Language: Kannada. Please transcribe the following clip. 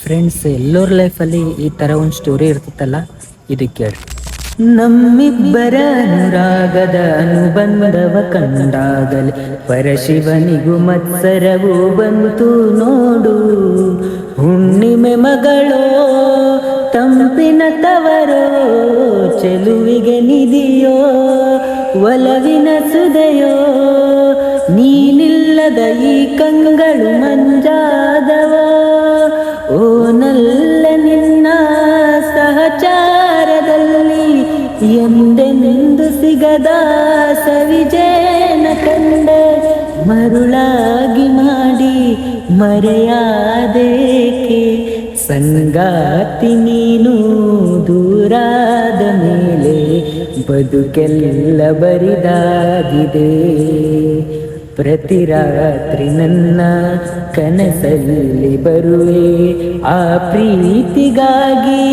ಫ್ರೆಂಡ್ಸ್, ಎಲ್ಲರ ಲೈಫಲ್ಲಿ ಈ ಥರ ಒಂದು ಸ್ಟೋರಿ ಇರ್ತಿತ್ತಲ್ಲ, ಇದು ಕೇಳಿ. ನಮ್ಮಿಬ್ಬರ ಅನುರಾಗದ ಅನುಬಂಧವ ಕಂಡಾಗಲೇ ಪರಶಿವನಿಗೂ ಮತ್ಸರವು ಬಂತು ನೋಡು. ಹುಣ್ಣಿಮೆ ಮಗಳೋ ತಂಪಿನ ತವರೋ, ಚೆಲುವಿಗೆ ನಿಧಿಯೋ ಒಲವಿನ ಸುದೆಯೋ, ನೀನಿಲ್ಲದ ಈ ಕಂಗಳು ಮಂಜಾದವೋ. ಓ ನಲ್ಲ ನಿನ್ನ ಸಹಚಾರದಲ್ಲಿ ಎಂದೆಂದು ಸಿಗದ ಸವಿಜೇನ ಕಂಡೆ, ಮರುಳಾಗಿ ಮಾಡಿ ಮರೆಯಾದೇಕೆ ಸಂಗಾತಿ ನೀನು. ದೂರಾದ ಮೇಲೆ ಬದುಕೆಲ್ಲ ಬರಿದಾಗಿದೆ. ಪ್ರತಿ ರಾತ್ರಿ ನನ್ನ ಕನಸಲ್ಲಿ ಬರುವೆ, ಆ ಪ್ರೀತಿಗಾಗಿ